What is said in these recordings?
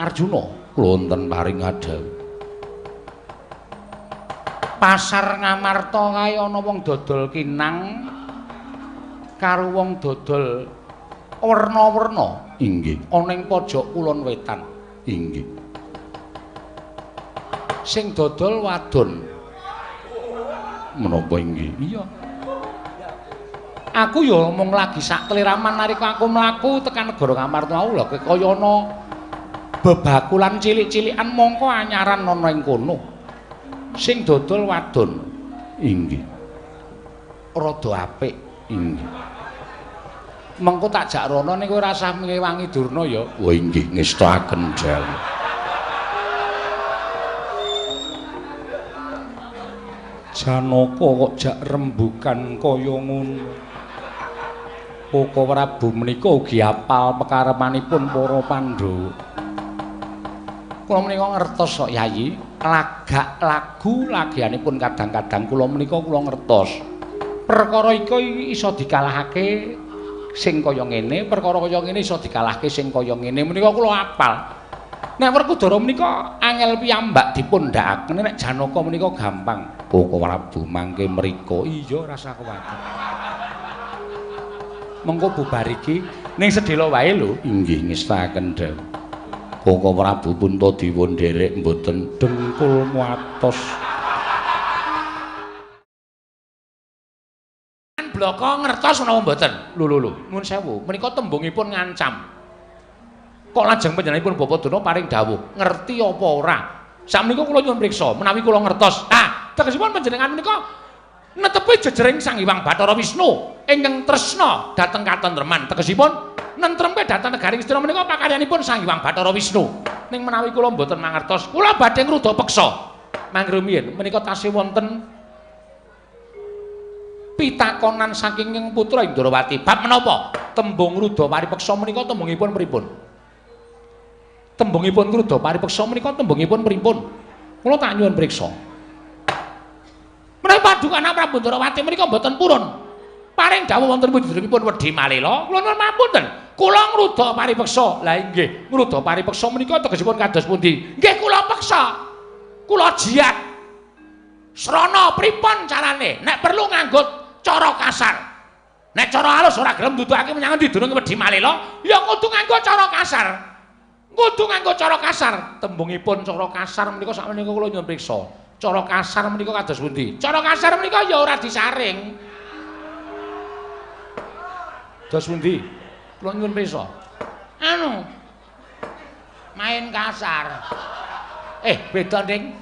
Arjuna kula wonten paring ngadhawu. Pasar Ngamarta kae ana wong dodol kinang karo wong dodol werna-werna. Inggih. Ana ing pojok kulon wetan. Inggih. Sing dodol wadon. Menapa inggih? Iya. Aku ya mung lagi sak kliraman nalika aku mlaku tekan negara Ngamarta mau lho kaya ana bebakulan cilik-cilikan mongko anyaran ana ing kono. Sing dodol wadon. Inggih. Rada apik. Inggih. Mengko tak jak rono ning kowe rasah ngewangi Durna ya. Wah inggih ngestakaken dalu. Janaka kok jak rembugan kaya ngono. Koko Prabu menika ugi apal pekaremanipun para Pandhawa. Kula menika ngertos kok Yayi, lagak lagu lagianipun kadang-kadang kula menika kula ngertos. Perkara iki iso dikalahake sing kaya ngene, perkara kaya ngene iso dikalahke sing kaya ngene. Menika kula apal. Nek Werkudara menika angel piyambak dipundhakaken, nek Janaka menika gampang. Koko Prabu mangke mriko. Iya rasa kuwatir. Mengko bubar iki ning sedhela wae lho. Inggih ngestakaken dawuh. Koko Prabu Puntadewa nderek mboten dengkul muatos. Bloko ngertos menapa mboten? Lho nuwun sewu, menika tembungipun ngancam. Kok lajeng panjenenganipun Bapak Durna paring dawuh, ngerti apa ora? Sakmenika kula nyuwun priksa, menawi kula ngertos. Tegesipun panjenengan menika netepi jejering Sang Hyang Bathara Wisnu ingkang tresna dhateng katentreman. Tegesipun nentremke dhateng negaring Astina menika pakaryanipun Sang Hyang Bathara Wisnu. Ning menawi kula mboten mangertos, kula badhe ngruda peksa. Mangke rumiyin menika tasih wonten pitakonan saking ing putra Indrawati. Bab menapa? Tembung ruda paripeksa menika tembungipun pripun? Tembungipun ruda paripeksa menika tembungipun pripun? Kula tak nyuwun priksa. Menawi paduka anak Prabu Indrawati menika mboten purun paring dawuh wonten pundhutipun Wedi Malela, kula nuwun pamunten. Kula ngruda paripeksa. Lah inggih, ngruda paripeksa menika tegesipun kados pundi? Nggih kula peksa. Kula jiat. Srana pripun carane? Nek perlu nganggo cara kasar. Nek cara halus ora gelem nuduhake menyang endi durung Wedi Malela, ya kudu nganggo cara kasar. Kudu nganggo cara kasar. Tembungipun cara kasar menika sakmenika kula nyuwun priksa. Cara kasar menika kados pundi? Cara kasar menika ya ora disaring. Kados pundi? Kula nyuwun priksa. Main kasar. Beda ning.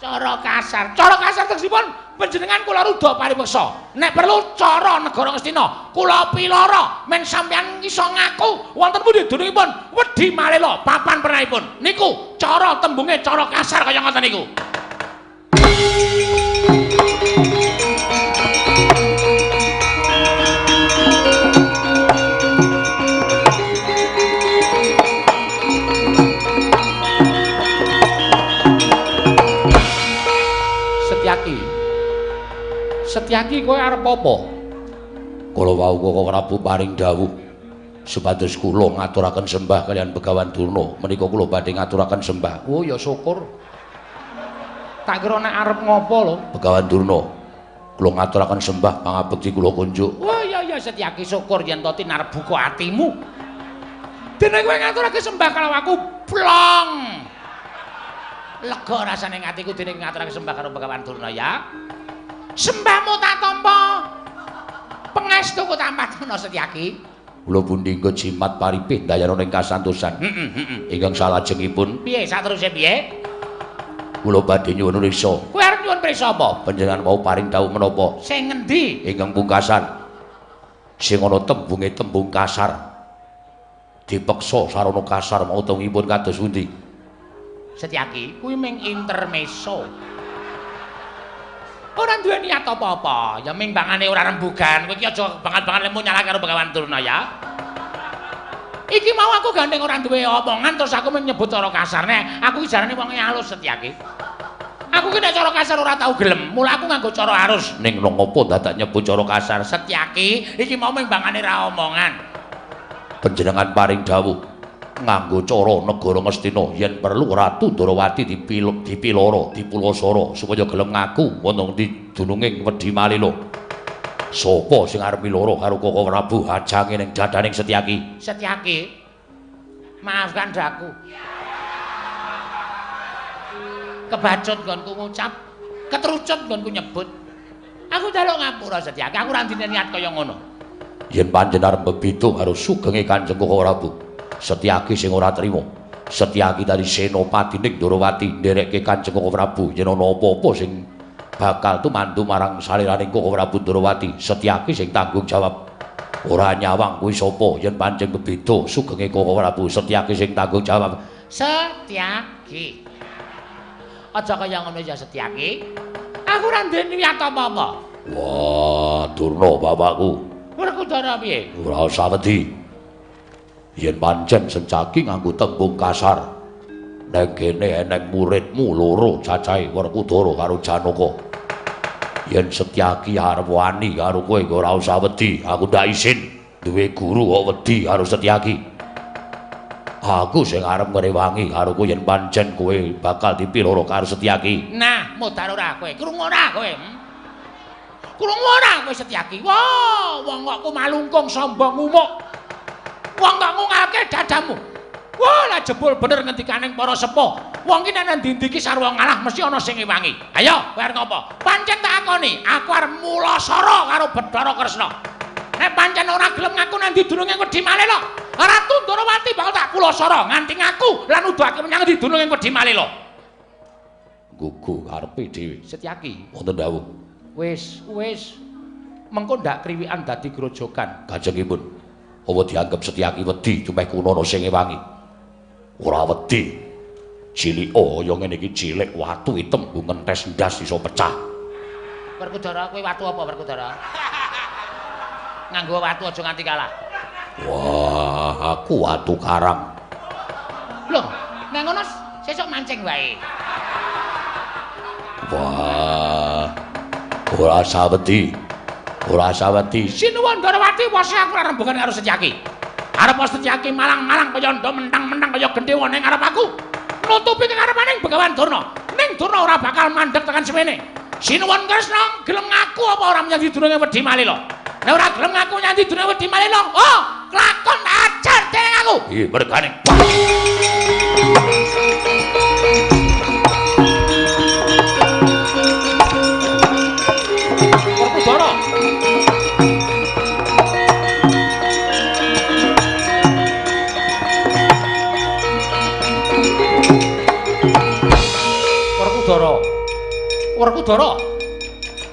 Cara kasar. Cara kasar tegesipun panjenengan kula rudha paripeksa. Nek perlu cara negara Ngastina, kula pilara men sampeyan iso ngaku wonten pundi dunungipun Wedi Malela papan pernahipun. Niku cara tembunge cara kasar kaya ngoten niku. Setyaki kowe arep apa? Kala wau Koko Prabu paring dawuh supados kula ngaturaken sembah kalian Begawan Durna. Menika kula badhe ngaturaken sembah. Oh ya syukur. Tak kira nek arep ngopo lho, Begawan Durna. Kula ngaturaken sembah pangabekti kula kunjuk. Oh iya Setyaki syukur yen to tinarep buka atimu. Dene kowe ngaturake sembah karo aku plong. Lega rasane atiku dene ngaturake sembah karo Begawan Durna ya. Sembahmu tak tampa pengestuku tampatna Setyaki. Kula pundi engko jimat paripih dayana ning kasantosan. Ingkang salajengipun piye sateruse piye? Kula badhe nyuwun priksa. Kowe arep nyuwun priksa apa? Panjenengan mau paring dawuh menapa? Sing ngendi? Ingkang pungkasan. Sing ana tembunge tembung kasar. Dipeksa sarana kasar mau tembungipun kados pundi? Setyaki, kuwi mung intermezzo. Ora duwe niat apa-apa, ya mimbangane ora rembugan. Kowe iki aja banget-banget lemu nyala karo Begawan Durna ya. Iki mau aku gandeng ora duwe omongan terus aku menyebut cara kasar. Nek aku iki jarane wong halus Setyaki. Aku ki nek cara kasar ora tau gelem, mula aku nganggo cara halus. Ning ngopo dadak nyebut cara kasar Setyaki? Iki mau mimbangane ra omongan. Panjenengan paring dawuh. nganggo cara negara Ngastina yen perlu Ratu Ndrawati dipiloro dipulosara supaya gelem ngaku wonten dununging Wedi Malila. Sapa sing arep miloro karo Koko Prabu ajange ning dadaning Setyaki? Setyaki. Maafkan daku. Kebacut nggonku ngucap, ketrucut nggonku nyebut. Aku njaluk ngapura Setyaki, aku ora ndine niat kaya ngono. Yen pancen arep bebitu karo sugenge Kanjeng Koko Prabu, Setyaki sing ora trima. Setyaki dari Senopatining Ndrawati nderekke Kanjeng Koko Prabu yen ana apa-apa sing bakal tumandu marang saliraning Koko Prabu Ndrawati, Setyaki sing tanggung jawab. Ora nyawang kuwi sapa yen pancen bebitu sugenge Koko Prabu, Setyaki sing tanggung jawab. Setyaki. Aja kaya ngono ya Setyaki. Aku ora ndene niat apa-apa. Wah, Durna bapakku. Werkudara piye? Ora usah wedi. Yen pancen Setyaki nganggo tembung kasar, nek kene eneng muridmu loro cacahe Werkudara karo Janaka. Yen Setyaki arep wani karo kowe ora usah wedi, aku ndak isin duwe guru kok wedi karo Setyaki. Aku sing arep ngrewangi karo kowe yen pancen kowe bakal dipiloro karo Setyaki. Nah, modar ora kowe, krungu ora kowe. Krungu ora kowe Setyaki. Wah, wong kok kumalungkung sombong umuk. Wong kok ngungake dadamu. Wah, lah jebul bener ngendikaning para sepuh. Wong ki nek ndi-ndi ki sarwa ngalah mesti ana sing ngewangi. Ayo, kowe arep ngopo? Pancen tak akoni, aku arep mulasara karo Bathara Kresna. Nek pancen ora gelem ngaku nang ndi dununge Wedi Malila, Ratu Ndrawati bakal tak kulasara nganti ngaku lan nuduhake menyang ndi dununge Wedi Malila. Gugu karepe dhewe. Setyaki, Wonten dawuh. wis. Mengko ndak kriwikan dadi grojogan. Kajengipun, apa dianggep Setyaki wedi cumeh kuna ana sing ngewangi? Ora wedi. Cilik ya ngene iki cilik watu item bu ngentes ndas iso pecah. Werkudara, kowe watu apa Werkudara? Nganggo watu aja nganti kalah. Wah, aku watu karang. Loh, nek ngono sesuk mancing wae. Wah, ora usah wedi. Ora usah wedi. Sinuwun Ndrawati wase aku ora rembugan karo Setyaki. Arep Setyaki malang-malang kaya ndo mentang-mentang kaya gendhewa ning arep aku. Nutupi kekarepaning Begawan Durna. Ning Durna ora bakal mandheg tekan semene. Sinuwun Kresna gelem ngaku apa ora menyang dununge Wedi Malila. Nek ora gelem ngaku nyang dununge Wedi Malila, oh, lakon ajar dening aku. Iya, mergane. Werkudara. Werkudara.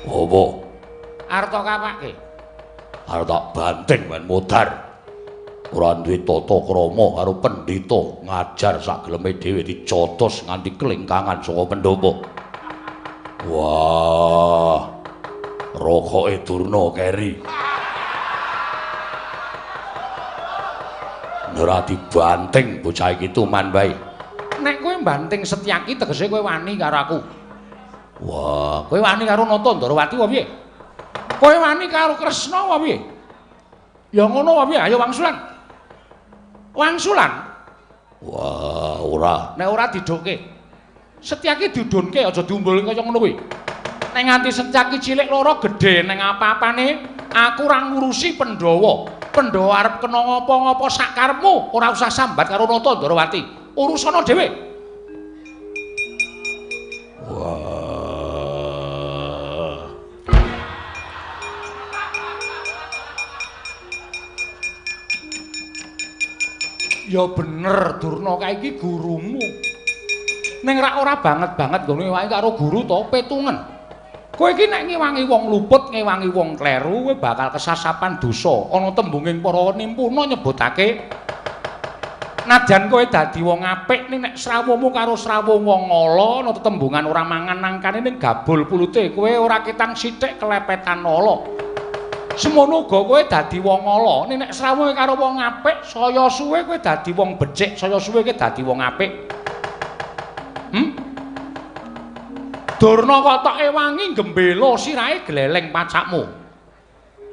Apa? Arep tak kapake. Arep tak banting men modar. Ora duwe tata krama karo pendhita ngajar sak geleme dhewe dicotos nganti kelingkangan saka pendopo. Wah. Rokoke Durna keri. Ora dibanting bocah iki tuman wae. Nek kowe banting Setyaki tegese kowe wani karo aku. Wah, Kowe wani karo Nata Ndrawati apa piye? Kowe wani karo Kresna apa piye? Ya ngono apa piye? Ayo wangsulan. Wangsulan. wah, ora. Nek ora didoke. Setyaki diudunke aja diumbulke kaya ngono kuwi. Nek nganti Setyaki cilik loro gedhe ning apa-apane, aku ora ngurusi Pandhawa. Pandhawa arep kena ngapa-ngapa sak karepmu, ora usah sambat karo Nata Ndrawati. Urusana dhewe. Wah. Ya bener, Durna kae iki gurumu. Ning ora banget-banget ngono wae karo guru to petungen. Kowe iki nek ngewangi wong luput, ngewangi wong kleru, kowe bakal kesasapan dosa. Ana tembunging para nimpuna nyebutake najan kowe dadi wong apik ning nek srawuhmu karo srawuh wong ala, ana tetembungan ora mangan nangkane ning gabul pulute, kowe ora ketang sithik kelepetan ala. Semono uga kowe dadi wong ala, ning nek srawuhe karo wong apik, saya suwe kowe dadi wong becik, saya suwe kowe dadi wong apik. Durna kotoke wangi gembela sirahe gleleng pacakmu.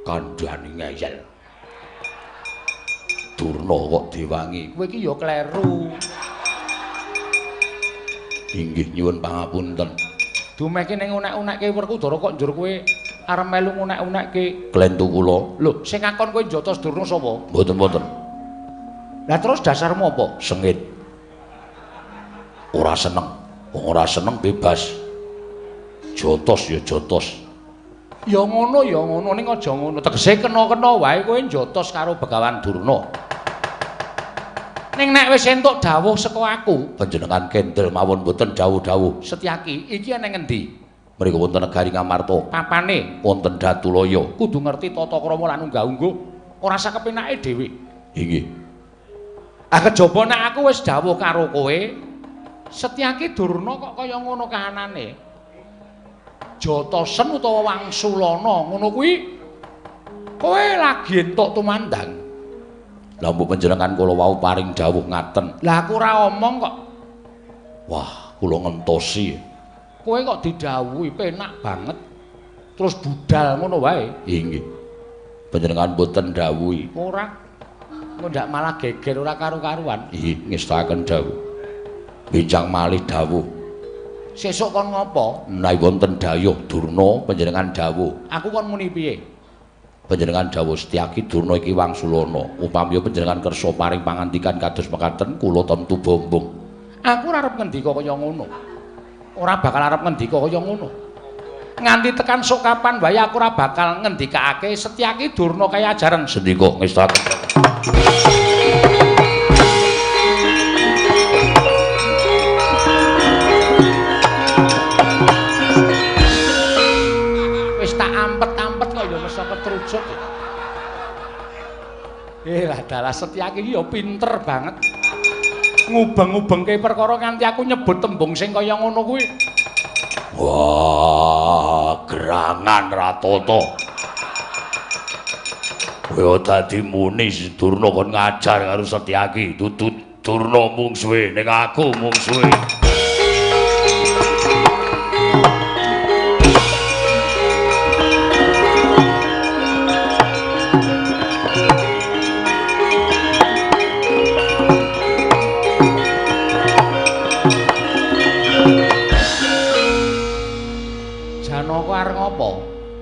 Kandhani ngeyel. Durna kok diwangi. Kowe iki ya kleru. Inggih nyuwun pangapunten. Dumeke ning unek-unekke Werkudara kok njur kowe arep melu ngunek-unekke Klentu kula. Lho, sing ngakon kowe njotos Durna sapa? Mboten-mboten. Lah terus dasarmu apa? Sengit. Ora seneng. Wong ora seneng bebas. Jotos ya jotos. Ya ngono ning aja ngono. Tegese kena-kena wae kowe njotos karo Begawan Durna. Ning nek wis entuk dawuh saka aku, Panjenengan kendel mawon mboten dawuh-dawuh. Setyaki iki ana ngendi? Mriku wonten negari Ngamarta. Papane Wonten Datulaya. kudu ngerti tata krama lan unggah-ungguh. Ora sak kepenake dhewe. Inggih. Ah kejaba nek aku wis dawuh karo kowe, Setyaki Durna kok kaya ngono kahanane. Jotosen utawa Wangsulana ngono kuwi kowe lagi entuk tumandang. Lah mbok panjenengan kula wau paring dawuh ngaten. Lah aku ora omong kok. Wah, kula ngentosi. Kowe kok didhawuhi penak banget. Terus budal ngono wae. Inggih. Panjenengan mboten dawuhi. Ora. Engko ndak malah geger ora karu-karuan. Nggih, ngestakaken dawuh. Bincang malih dawuh. Sesuk kon ngopo? Menawi wonten dayuh Durna panjenengan dawuh. Aku kon muni piye? Panjenengan dawuh Setyaki Durna iki Wangsulana. Upami panjenengan kersa paring pangandikan kados mekaten kula tentu bombong. Aku ora arep ngendika kaya ngono. Ora bakal arep ngendika kaya ngono. Nganti tekan sok kapan wae aku ora bakal ngendikake Setyaki Durna kaya ajaran Sendika ngestakaken. ampet-ampet kok ya mesti ketrucut. Lah dalah Setyaki iki ya pinter banget. Ngubeng-ubengke perkara nganti aku nyebut tembung sing kaya ngono kuwi. Wah, gerangan Ratata. Kowe dadi muni Durna kon ngajar karo Setyaki, dudu Durna mungsuhe ning aku mungsuhe.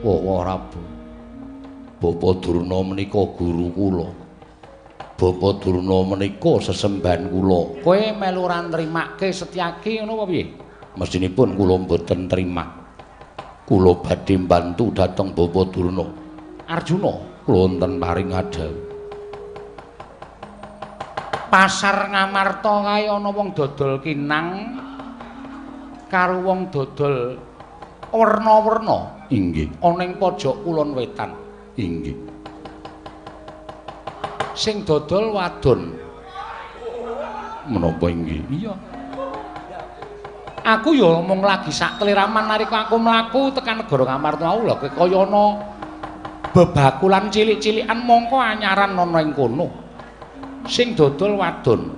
Wah Prabu. Bapak Durna menika guru kula. Bapak Durna menika sesembahan kula. Kowe melu ra nrimake Setyaki ngono apa piye? Mestinipun kula mboten trima. Kula badhe mbantu dhateng Bapak Durna. Arjuna, kula wonten paring adhawu. Pasar Ngamarta kae ana wong dodol kinang karo wong dodol werna-werna. Inggih. Ana ing pojok kulon wetan. Inggih. Sing dodol wadon. Menapa inggih? Iya. Aku ya mung lagi sak kliraman nalika aku mlaku tekan negara Ngamarta mau lho kaya ana bebakulan cilik-cilikan mongko anyaran ana ing kono. Sing dodol wadon.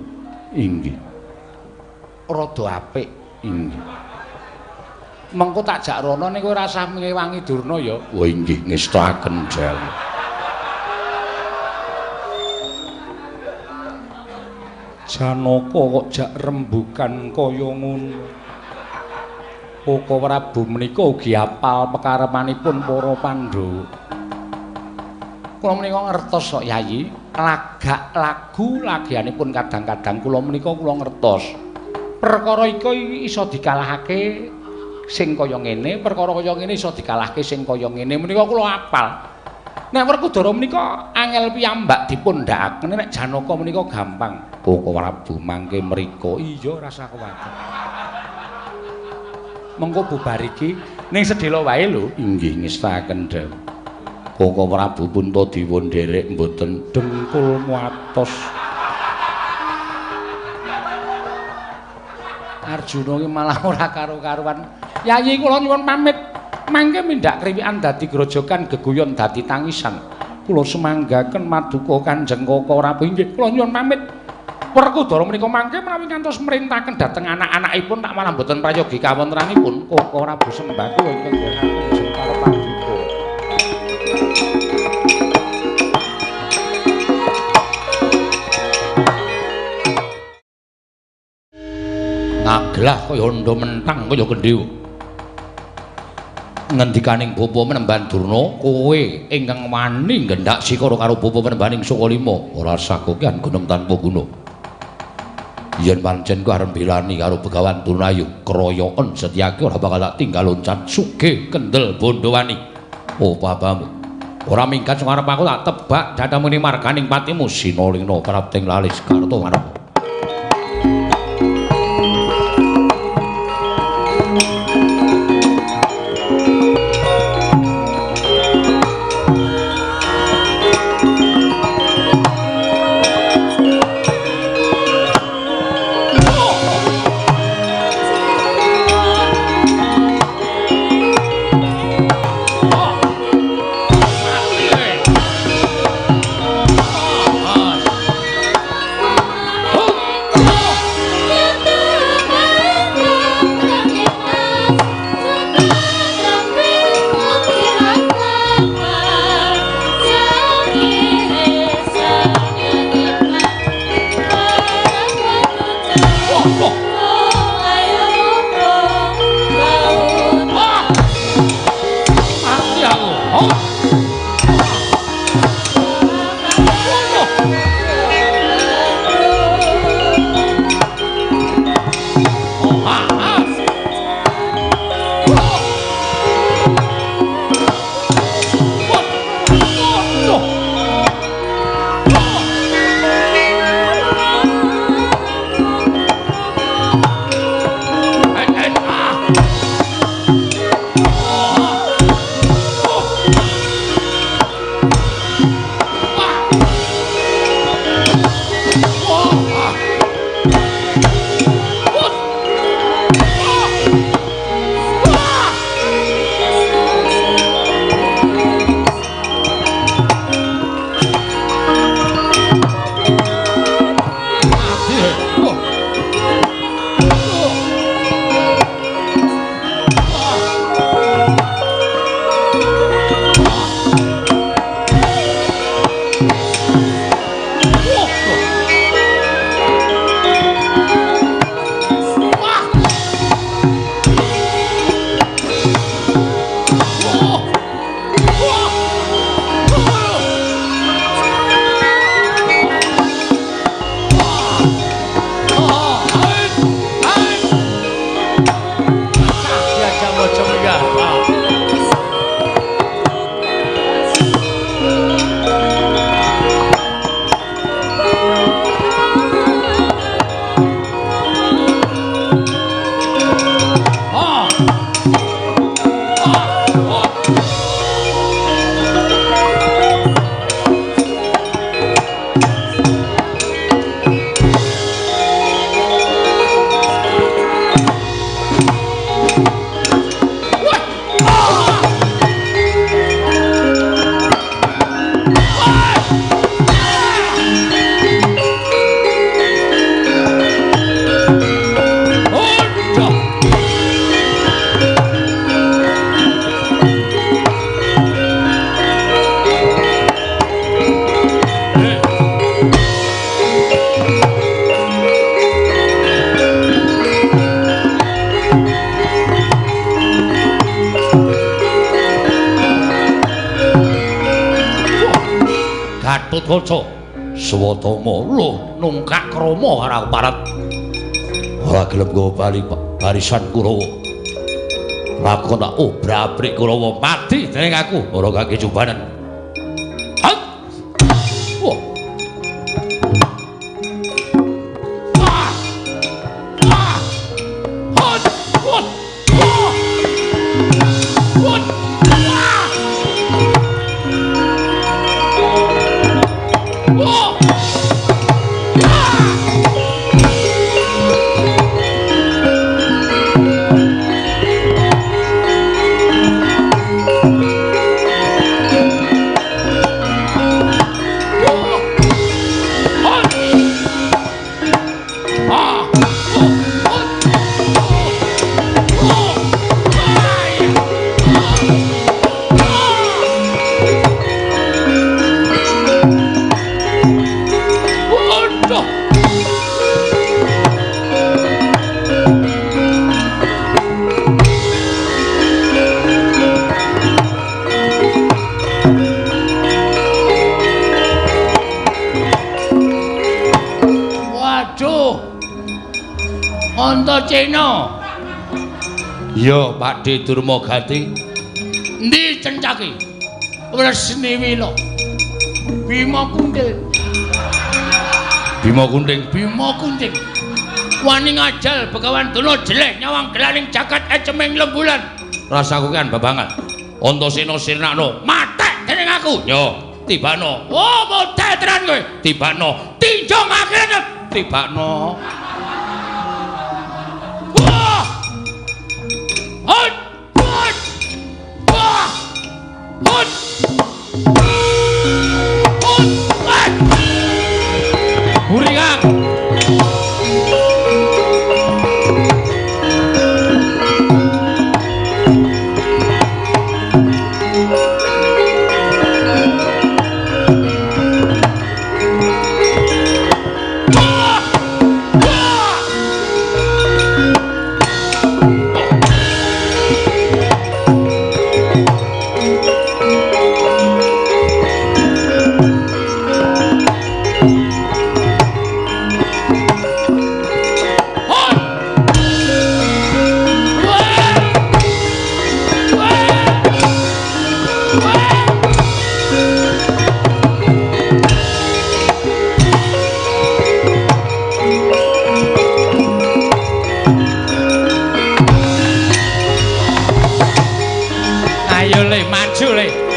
Inggih. Rada apik. Inggih. Mengko tak jak rono ning kowe rasah ngewangi Durna ya. Oh inggih ngestakaken jalu. Janaka kok jak rembugan kaya ngono. Oko Prabu menika ugi apal pekarepanipun para Pandhawa. Kula menika ngertos kok Yayi, lagak lagu lagianipun kadang-kadang kula menika kula ngertos. Perkara iki iso dikalahake sing kaya ngene, perkara kaya ngene iso dikalahke sing kaya ngene. Menika kula apal. Nek Werkudara menika angel piyambak dipundhakaken, nek Janaka menika gampang. Koko Prabu mangke mriko. Iya rasa kuwatir. Mengko bubar iki ning sedhela wae lho. Inggih ngestakaken dawuh. Koko Prabu Puntadewa nderek mboten dengkul muatos. Arjuna ki malah ora karo-karuan. Yayi kula nyuwun pamit. Mangke mindhak kriwikan dadi grojogan geguyon dadi tangisan. Kula semanggaken maduka Kanjeng Koko Prabu. Nggih, kula nyuwun pamit. Werkudara menika mangke menawi ngantos merintahaken dhateng anak-anakipun tak malah mboten prayogi kawontenanipun. Koko Prabu sembah kula ingkang nggih para paduka. maglah kaya ndha mentang kaya gendhewa. Ngendikaning bapa Menemban Durna, kowe ingkang wani nggendak sikara karo bapa Menembaning Sukalima ora sakokian gunung tanpa guna. Yen pancen kowe arep belani karo Begawan Durnayu, keroyoken Setyaki ora bakal tak tinggal loncat sugih kendel Bondowani. Oh babamu. Ora mingkat sing arep aku tak tebak datamune marganing patimu Sinalingna prapting lalis karta ngarep. Gatotkaca Swatama lho nungkak krama karo parat ora gelem nggawa bali barisan Kurawa lakon tak obrak-abrik Kurawa mati dening aku ora kangge jumbanan. Waduh. Antaséna. Ya, Pakde Durmagati. Ndi cencake? Resni Wila. Bima Kuntil. Bima Kunting. Wani ngajal Begawan Duna jeleh nyawang gelaning jagat ecemeng lembulan. Rasaku kan babangan. Antaséna sirnakno matek dening aku. Yo, tibano. Oh, model tenan kowe. Tibano. Tinjong akhirnya tibano. Wah! Hot! Hot! Wah! Hot! Hot! Huringang!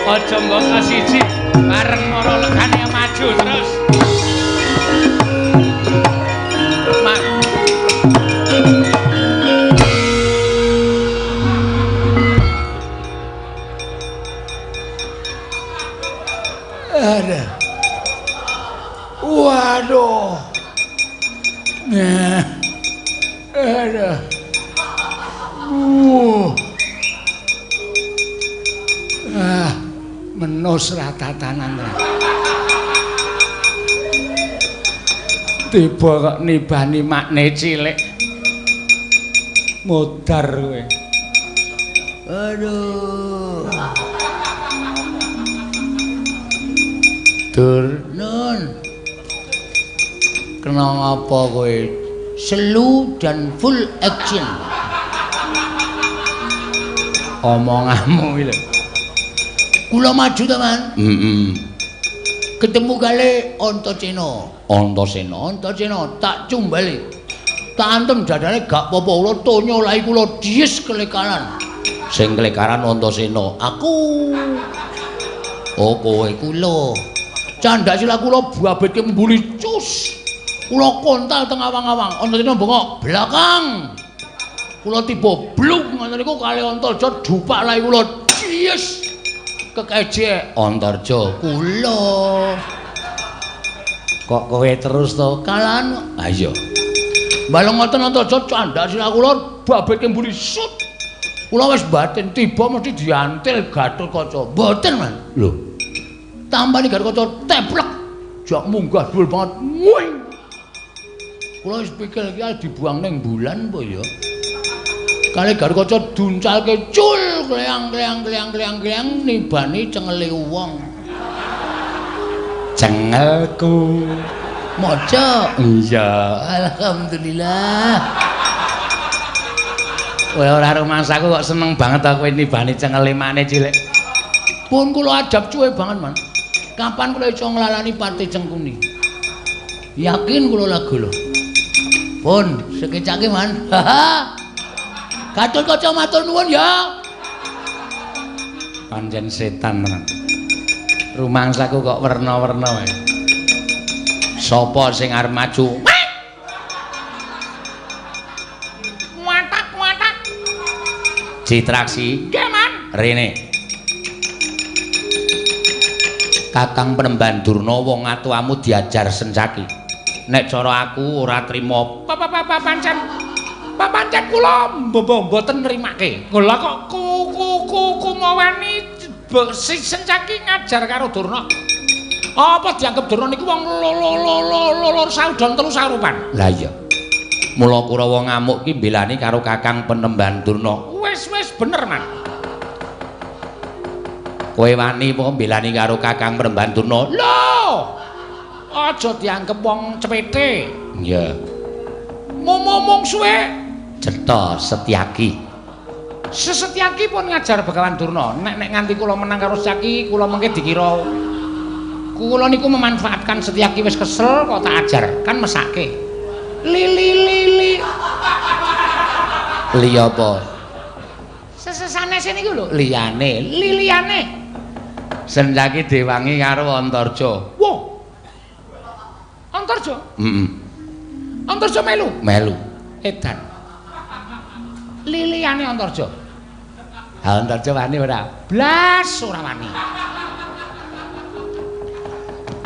Aja mbok siji bareng para legane maju terus. Ada. Waduh. Nah. Ada. Menos ratatanan. Tiba kok nibani makne cilik. Modar kowe. Aduh. Dur nun. Kena ngapa kowe? Selu dan full action. Omonganmu iki lho. Kula maju ta, Man? Ketemu kali Antaséna tak cumbali. Tak antem dadane gak apa-apa kula tonya lahi kula diis kelekaran. Sing kelekaran Antaséna, aku. Oh, kowe kula. Candhak sila kula babetke mbuli cus. Kula kontal teng awang-awang. Antaséna bengok belakang. Kula tiba bluk ngoten niku kali Antarja dupak lahi kula diis. Kekeje Antarja kula. Kok kowe terus to kalan? Ha iya. Balung ngoten Antarja candhak sila kula babetke mbuli sut. Kula wis batin tiba mesti diantil Gatotkaca. Mboten, Man. Lho. Tampani Gatotkaca teplek. Jak munggah dhuwur banget. Muing. Kula wis pikir iki dibuang ning bulan apa ya? Kali Gatotkaca duncalke cul kleang nibani cengele wong. Cengelku. Maca. Iya, alhamdulillah. Kowe ora rumangsaku kok seneng banget aku nibani cengele mane cilik. Pun kula adab cuwe banget, Man. Kapan kula iso nglalani Pati Cengkuni? Yakin kula lagu lho. Pun sekecake, Man. Haha. Gatotkaca matur nuwun ya. Pancen setan tenan. Rumangsaku kok werna-werna wae. Sapa sing arep maju? Watak. Citraksi. Nggih, Man. Rene. Kakang Penemban Durna wong atuamu diajar sencaki. Nek cara aku ora trima. Pancen kula mboten nrimake. Lha kok ku ngowani sencaki ngajar karo Durna. Apa dianggep Durna niku wong loro saudon telu sarupan? Lah iya. Mula Kurawa ngamuk ki mbelani karo Kakang Penemban Durna. Wis bener, Man. Kowe wani apa mbelani karo Kakang Penemban Durna? Lho. Aja dianggep wong cepete. Iya. Mung suwe Cetha Setyaki. Sesetyaki pun ngajar Begawan Durna. Nek nganti kula menang karo Setyaki, kula mengke dikira kula niku memanfaatkan Setyaki wis kesel kok tak ajar, kan mesake. Li. Li apa? Sesane niku lho. Liyane. Liyane. Setyaki diwangi karo Antarja. Wah. Antarja? Heeh. Antarja melu. Edan. Liyane Antarja. Ha Antarja wani ora? Blas ora wani.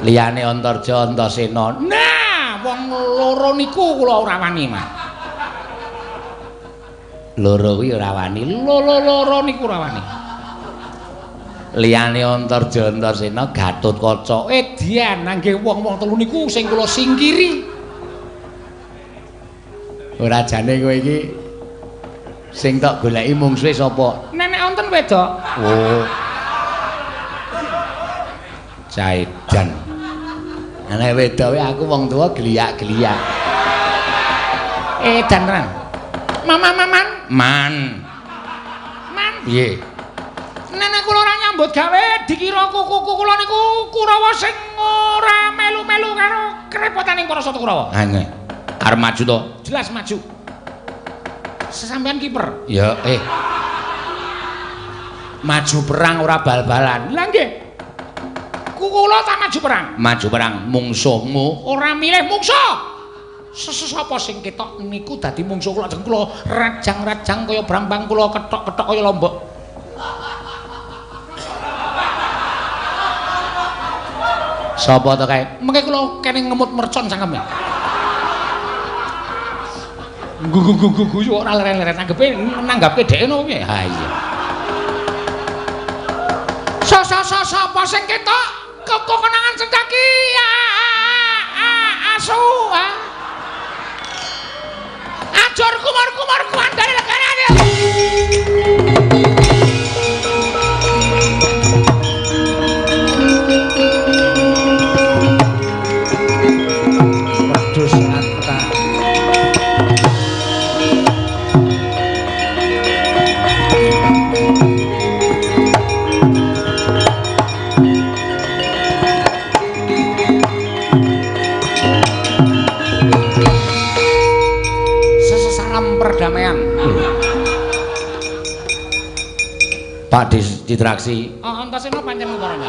Liyane Antarja Antasena. Nah, wong loro niku kula ora wani, Mas. Loro kuwi ora wani. Loro niku ora wani. Liyane Antarja Antasena Gatotkaca. Edian nggih wong-wong telu niku sing kula singkiri. Ora jane kowe iki sing tak goleki mungsuhe sapa? Nenek wonten wedok. Oh. Caidan. Nek wedoke aku wong tuwa geliyak-geliyak. Edan tenan. Maman. Man. Piye? Nenek kula ora nyambut gawe dikira kuku kula niku Kurawa sing ora melu-melu karo kerepotaning para sata Kurawa. Ha nek arep maju to? Jelas maju. Sesampean kiper. Ya, maju perang ora bal-balan. Lah nggih. Kula tak maju perang. Maju perang mungsuhmu Ora milih mungsuh. Sapa sing ketok niku dadi mungsuh kula ajeng kula rajang-rajang kaya brambang kula ketok-ketok kaya lombok. sapa to kae? Mengke kula kene ngemut mercon sangkeme. Gugu ora leren-leren nanggepke dhek ngono piye? Ha iya. Sapa sing ketok kekonangan Setyaki asu ajur kumar kuandane legarane. Wedhus rata. Perdamaian. Pak Distraksi. Antasena pancen ukarane.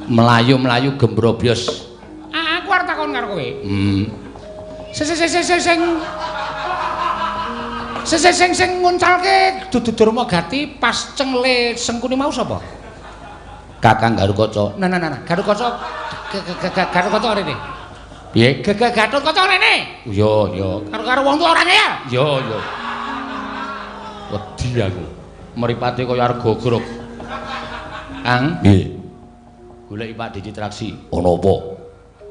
Melayu-melayu gembrobyos. Aku arep takon karo kowe. Sing nguncalke Dudu Durmagati pas cengle Sengkuni mau sapa? Kakang Garukaca. Nah. Garukaca rene. Piye? Garukaca rene. Yo. Karo wong tuwa orane ya? Yo. Wedi aku. Mripate kaya arep gogrok. Kang, nggih. Goleki Pak Distraksi. Ana apa?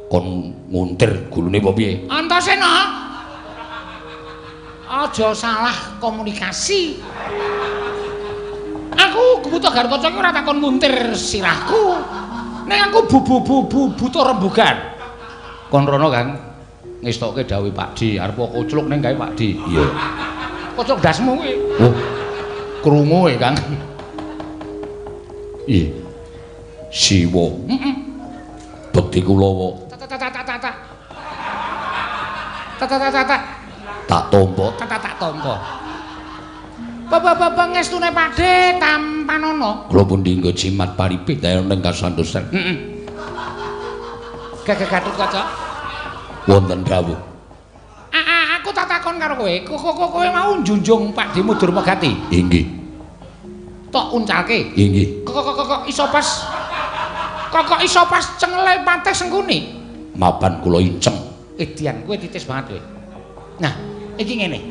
Kon nguntir gulune apa piye? Antasena. Aja salah komunikasi. Aku butuh Garukaca iki ora takon nguntir sirahku. Nek aku butuh rembugan. Kon rono Kang ngestokke dawuh Pak Di arep kocluk ning gawe Pak Di. Iya. Kocluk dasmu kuwi. Oh. Krungu Kang. Iya. Siwa. Bekti Kulawa. Tak tompo. Tak tompo. Bapak ngestune Pakde tampanono. Kula pundi nggo jimat paripit ning kasantosan. Garukaca. Wonten dawuh. Aku tak takon karo kowe. Kowe mau njunjung Pakde Durmagati. Inggih. Tok uncalke. Inggih. Kok iso pas cengle Patih Sengkuni. Mapan kula inceng. Edian kowe titis banget kowe. Nah, iki ngene.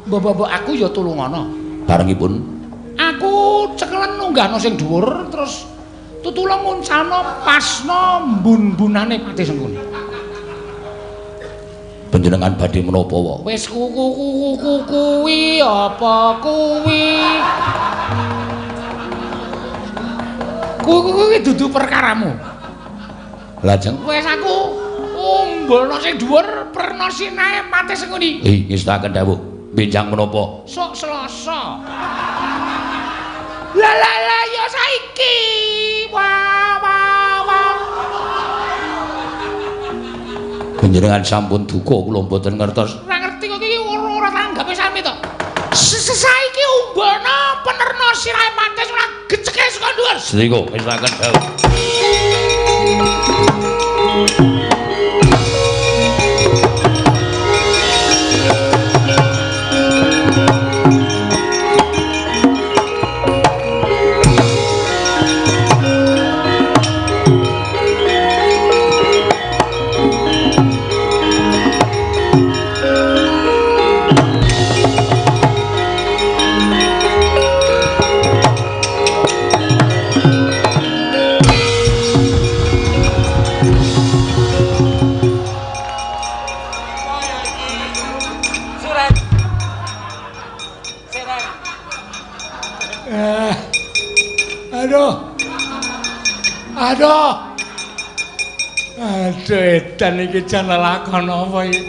Mbok aku ya tulungono. Barengipun aku cekelen nunggahno sing dhuwur terus tutulung nguncalno pasno mbun-bunane Patih Sengkuni. Panjenengan badhe menapa wae? Wis kuwi apa kuwi? Kuwi dudu perkaramu. Lajeng Wis aku Umbulna sing dhuwur perna sinae pate senguni. Ngestaken dawuh. Benjang menapa? Sok Selasa. La ya saiki. Wah. Panjenengan sampun duka kula mboten ngertos. Ora ngerti kok iki ora tanggape sami to. Saiki umbana penerna sirahe pates ora geceke saka dhuwur. Sedika ngestaken dawuh. Aduh, edan iki jan lakon apa iki?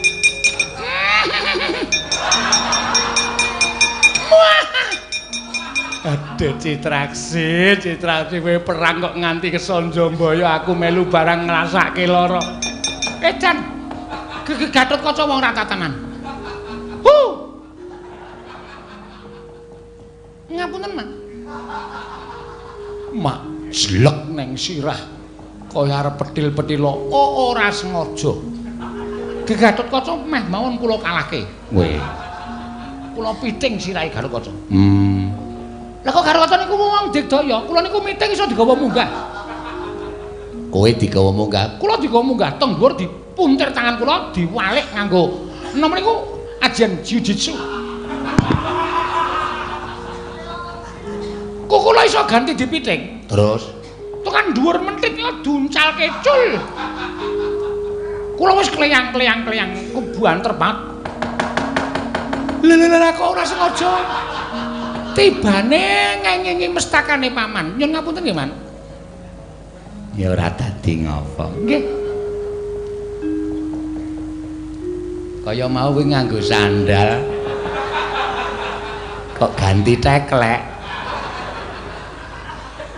Aduh, Citraksi kowe perang kok nganti kesonjombaya aku melu barang ngrasake lara. Edan, Gatotkaca wong ra tatanan. Ngapunten, Mak. Mak, jelek neng sirah. Kaya arep petil-petila ora sengaja. Gatotkaca meh mawon kula kalahke. Weh. Kula piting sirahe Gatotkaca. Lah kok Gatotkaca niku wong digdaya, kula niku miting iso digawa munggah. Kowe digawa munggah? Kula digawa munggah teng dhuwur dipuntir tangan kula diwalik nganggo nama niku ajian jiu-jitsu. Kok kula iso ganti dipiting? Terus tekan dhuwur mentit yo duncal kecul. Kula wis kleyang kebuanter banget. Lha kok ora sengaja. Tibane ngengi mestakane paman. Nyun ngapunten nggih, Man. Ya ora dadi ngopo. Nggih. Kaya mau kuwi nganggo sandal. Kok ganti teklek.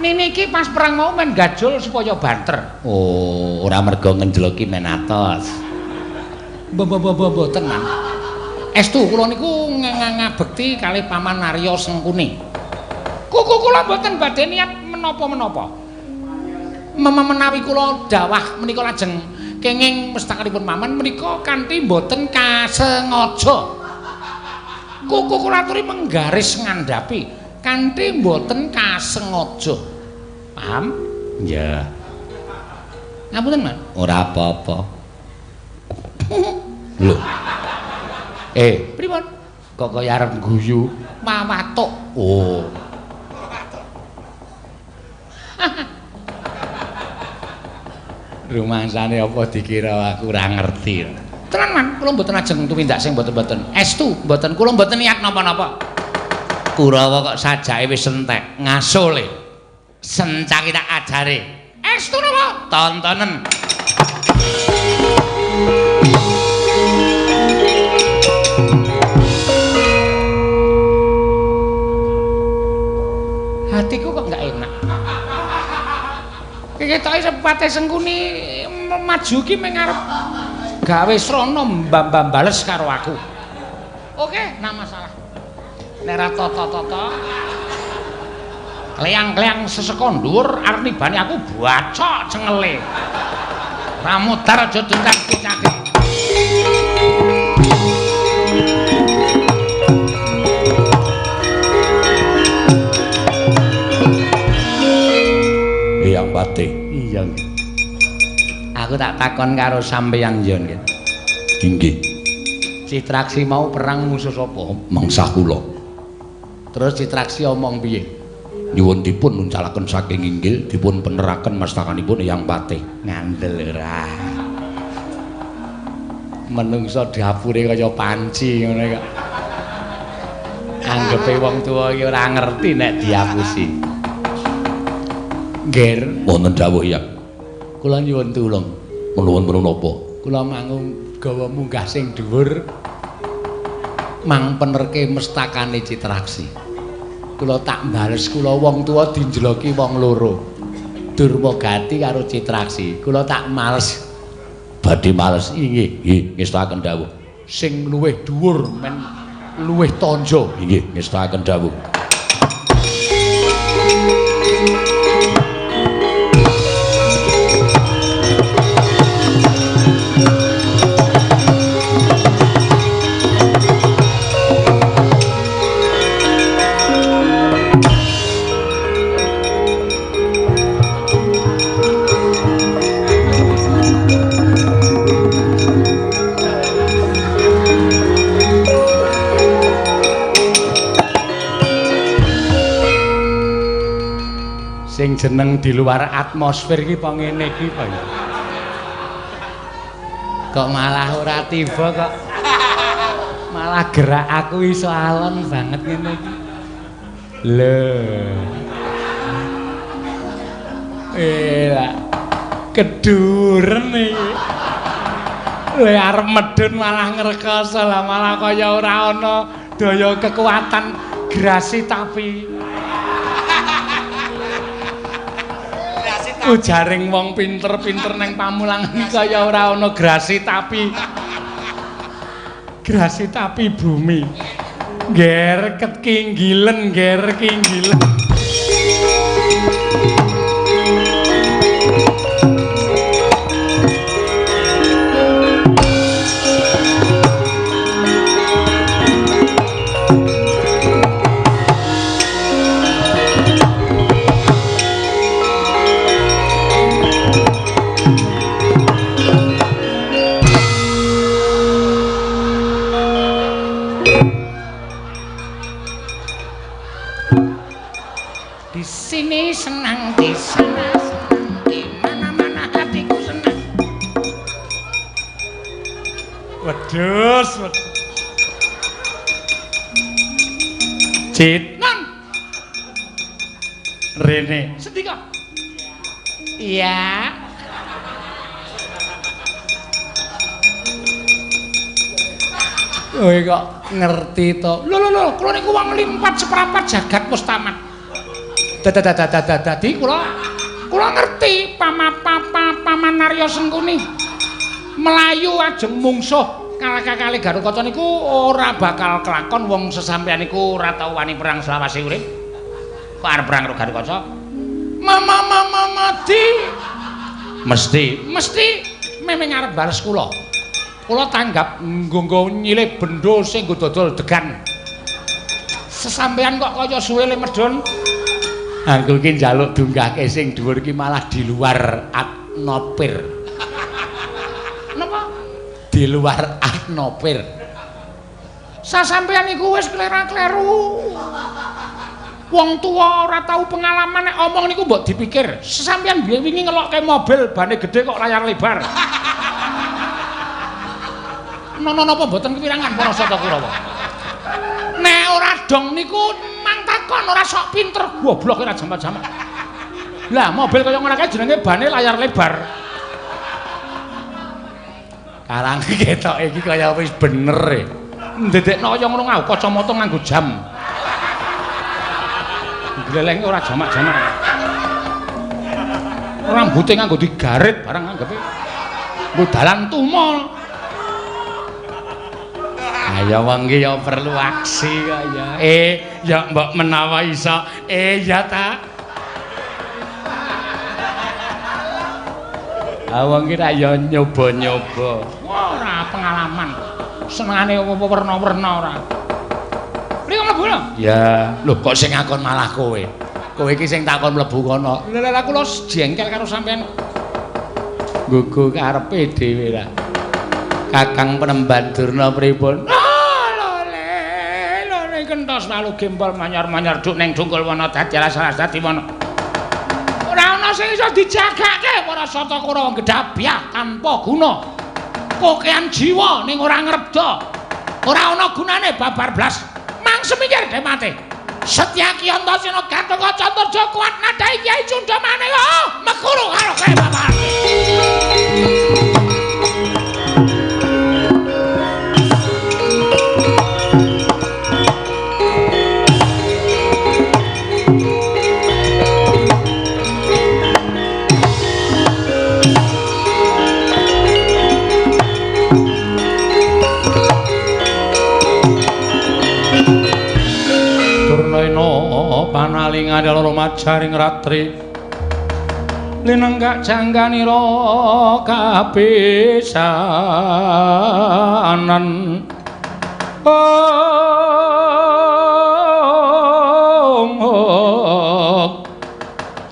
Niki pas perang mau men gajul supaya banter. Oh, ora mergo ngenjloki men atos. Mboten, Man. Estu kula niku ngabekti kalih Paman Arya Sengkuni. Kula mboten badhe niat menapa-menapa. Menawi kula dawah menika lajeng kenging mestakanipun Paman menika kanthi mboten kasengaja. Kula aturi menggaris ngandhapi kanthi mboten kasengaja. Paham? Ya. Ngapunten, Man. Ora apa-apa. Lho. Pripun? Kok kaya arep guyu? Mawatuk. Oh. Rumangsane apa dikira aku ora ngerti. Tenan, Man, kula mboten ajeng tumindak sing mboten-mboten. Estu mboten kula mboten niat napa-napa. Kurawa kok sajake wis entek, ngasole. Sencaki tak ajare. Estu napa? Tontonen. Hatiku kok enggak enak. Ketoke sepate Sengkuni maju ki mung arep gawe srana mbales karo aku. Oke, nah masalah. Nek ra tata-tata kleyang-kleyang seseka dhuwur arep nibani aku bacok cengele. Ramudar aja dendang kicake. Eyang Patih. Iya. Aku tak takon karo sampeyan yen nggih. Inggih. Citraksi mau perang musuh sapa? Mengsah kula. Terus Citraksi omong piye? Nyuwun dipun nuncalaken saking inggil dipun peneraken mastakanipun Eyang Patih. Ngandel ora. Menungso dapure kaya panci ngono kok. Anggepe wong tuwa iki ora ngerti nek diapusi. Ger, Wonten dawuh Eyang. kula nyuwun tulung. Menuwun menapa? Kula mangung gawa munggah sing dhuwur mang penerke mestakane Citraksi. Kula tak bales kula wong tuwa dinjloki wong loro. Durmagati karo Citraksi. Kula tak males. Badhe males nggih ngestakaken dawuh. Sing luwih dhuwur men luwih tanja nggih ngestakaken dawuh. Sing jeneng di luar atmosfer iki apa ngene iki apa ya? Kok malah ora tiba kok. Malah gerak aku iso alon banget ngene iki. Lho. Lah keduren iki. Le arep medun malah ngrekoso lah malah kaya ora ana daya kekuatan grasi tapi ujaring wong pinter-pinter neng Pamulangan kaya ora ana grasi tapi bumi. Ger kekinggilen, ger kinggilen. Senang di sana, senang di mana-mana hatiku senang. Wedhus. Cit, non. Rene, sedih kok. Iya. Kowe kok ngerti to? Lho, kula niku wong limpat seprapat jagat wis tamat. Dadi kula ngerti paman Narya Sengkuni melayu ajeng mungsuh kalih Garukaca niku ora bakal kelakon wong sesampeyan niku ora tau wani perang selawase urip. Kok arep perang karo Garukaca? Mati. Mesti memeng arep bales kula. Kula tanggap nggo nyilih bendho sing nggo dodol degan. Sesampeyan kok kaya suwe le medun. Aku iki njaluk dunggahke sing dhuwur iki malah di luar atmosfer. Napa? Di luar atmosfer. Sasampeyan iku wis klera-kleru. Wong tuwa ora tau pengalaman nek omong niku mbok dipikir. Sesampeyan biyen wingi ngelokke mobil bane gedhe kok layar lebar. Napa mboten kepirangan para Sata Kurawa? Nek ora dong niku takon ora sok pinter goblok ora jamak-jamak. Lah mobil kaya ngono kae jenenge bane layar lebar. Karang ketok iki kaya wis bener e. Ndedekno kaya ngono ngau kacamata nganggo jam. Gleleng ora jamak-jamak. Rambuté nganggo digarit barang anggepe. Nggo dalan tumol. Ayo wong iki ya perlu aksi kaya. Ya mbok menawa iso. Ya ta. Wong iki ra ya nyoba-nyoba. Ora pengalaman. Senengane werna-werna ora. Mriko mlebu lho. Ya, lho kok sing ngakon malah kowe. Kowe iki sing takon mlebu kono. Lah kula jengkel karo sampean. Nggo karepe dhewe ra. Kakang Penemban Durna pripun? Kentos lalu gempol manyar-manyar duk ning Dungkul Wana dadi salah dadi wana. Ora ana sing iso dijagake para Sata Kurawa gedhabyah tanpa guna. Kokean jiwa ning ora ngrebda. Ora ana gunane babar blas. Mang semikir dhe mate. Setyaki Antasena Gatotkaca Antarja kuat nadai Kyai Cundamane. Mekuru karo kae babar. panalingan loro majaring ratri linenggak jangganira kapisanan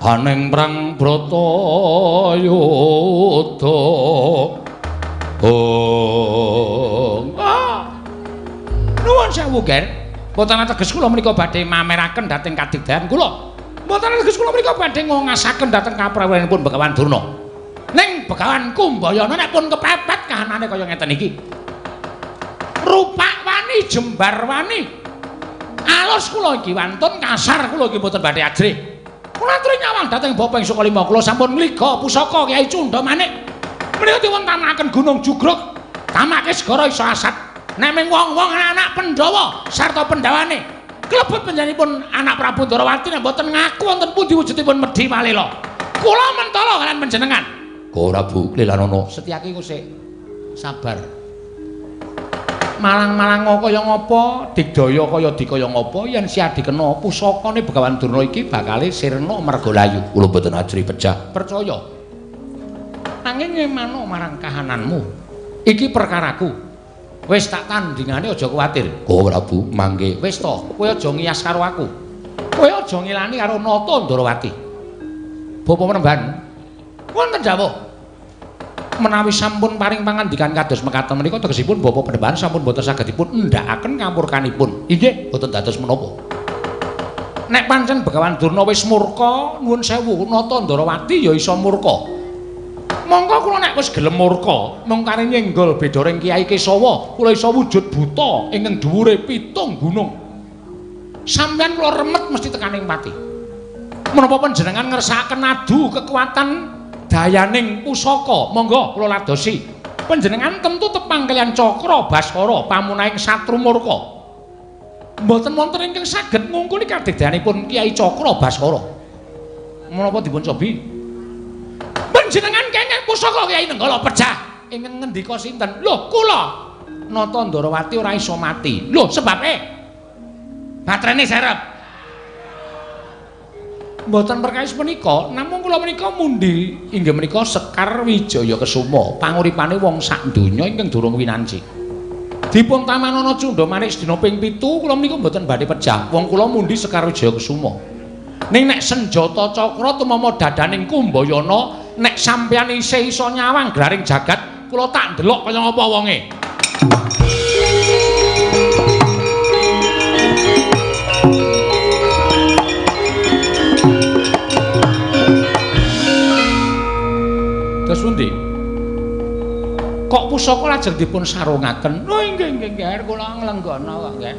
Haneng prang Bratayuda nuwun sewu Ger mboten ateges kula menika badhe mameraken dhateng kadigdayan kula mboten ateges kula menika badhe ngongasaken dhateng kaprawiranipun Begawan Durna ning Begawan Kumbayana nek pun kepepet kahanane kaya ngeten iki rupak wani jembar wani alus kula iki wantun kasar kula iki mboten badhe ajrih kula aturi nyawang dhateng Bapa ing Sukalima kula sampun ngliga pusaka Kyai Cunda Manik menika dipun tamakaken Gunung Jugruk tamake segara isa asat nek ming wong-wong anak Pandhawa sarta Pandhawane klebet panjenenganipun anak Prabu Ndarawati nek mboten ngaku wonten pundi wujudipun medhi malela kula mentala kalian panjenengan Prabu Lelanana Setyaki ku sik sabar malang-malang kaya ngapa digdaya kaya dikaya ngapa yen siadi kena pusakane Begawan Durna iki bakale sirna Margalayu kula mboten ajri pecah percaya nanging ngemano marang kahananmu iki perkaraku wis tak tandingane aja kuwatir Prabu mangke wis to kowe aja ngias karo aku kowe aja ngilani karo Nata Ndarawati Bapa Penemban wonten dawuh menawi sampun paring pangandikan kados mekaten menika tegesipun Bapa Penemban sampun boten sagedipun ndhakaken ngampurkanipun inggih boten dados menapa nek pancen Begawan Durna wis murka nuwun sewu Nata Ndarawati ya isa murka monggo kula nek wis gelem murka mung kare nyenggol bedoring Kyai Kesawa kula isa wujud buta ingkang dhuwure 7 gunung sampeyan kula remet mesti tekaning pati menapa panjenengan ngersakaken adu kekuatan dayaning pusaka monggo kula ladosi panjenengan tentu tepang kalian Cakra Baskara pamunahing satru murka mboten wonten ingkang saged ngungkuli kadigdayanipun Kyai Cakra Baskara menapa dipun cobi panjenengan kenging pusaka Kyai Nenggala pecah ingkang ngendika sinten lho kula Nata Ndarawati ora iso mati lho sebabe batrene serep mboten perkawis menika namung kula menika mundi inggih menika Sekar Wijaya Kesuma panguripane wong sak donya ingkang durung winanci dipun tamanana Cunda Manik sedina ping 7 kula menika mboten badhe pecah wong kula mundi Sekar Wijaya Kesuma ning nek senjata cakra tumama dadaning Kumbayana nek sampeyan isih iso nyawang glaring jagat kula tak ndelok kaya ngapa wonge terus pundi kok pusaka lajeng dipun sarungaken lho inggih kula nglenggana kok nggih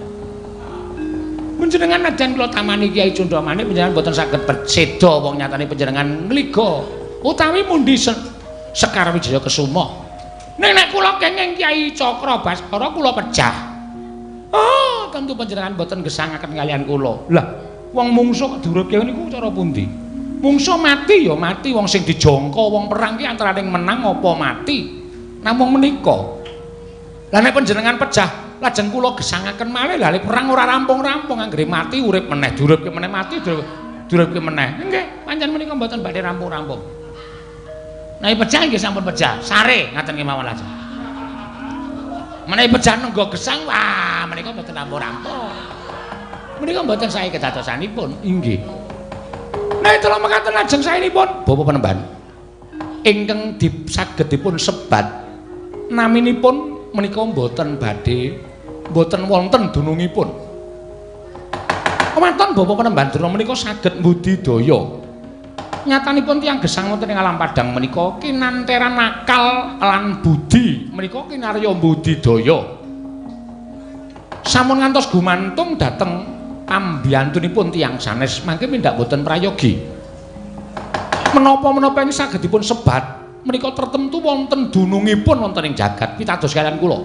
panjenengan najan kula tamani Kyai Cunda Manik panjenengan boten saged seda wong nyatane panjenengan ngliga utawi mundi Sekar Wijaya Kesuma nek kula kenging Kyai Cakra Baskara kula pecah oh tentu panjenengan boten gesangaken kalian kula lah wong mungsuh durupke niku cara pundi mungsuh mati ya mati wong sing dijangka wong perang ki antaraning menang apa mati namung menika lah nek panjenengan pecah lajeng kula gesangaken malih lha perang ora rampung-rampung anggere mati urip meneh durupke meneh mati durupke meneh nggih pancen menika mboten badhe rampung-rampung nah pecah nggih sampun pecah sare ngaten kemawon lajeng menawi pecah nenggo gesang wah menika mboten rampung-rampung menika mboten sae kedadosanipun inggih nah itulah mekaten lajeng saenipun Bapa Penemban ingkang saged dipun sebat naminipun menika mboten badhe mboten wonten dunungipun. Kemanten Bapa Penemban Durna menika saged mbudidaya. Nyatanipun tiyang gesang wonten ing alam padang menika kinanteran akal lan budi menika kinarya mbudidaya. Sampun ngantos gumantung dhateng pambiyantunipun tiyang sanes mangke mindak boten prayogi. Menapa-menapa ing saged dipun sebat menika tertentu wonten dunungipun wonten ing jagat pitados kaliyan kula.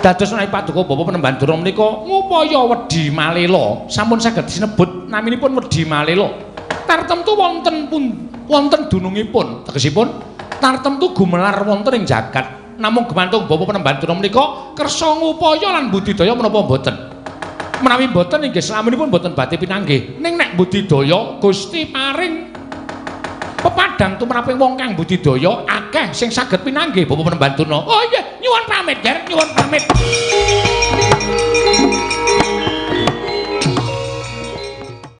Dados menawi paduka Bapa Penemban Durna menika ngupaya Wedi Malela sampun saged sinebut naminipun Wedi Malela. Tartemtu wonten dunungipun tegesipun tartemtu gumelar wonten ing jagat namung gumantung Bapa Penemban Durna menika kersa ngupaya lan budidaya menapa mboten. Menawi mboten inggih slaminipun mboten badhe pinanggih. Ning nek budidaya Gusti paring pepadang tumraping wong kang budidaya akeh sing saged pinanggih Bapak Penembantuna. Oh iya, nyuwun pamit, Ger, nyuwun pamit.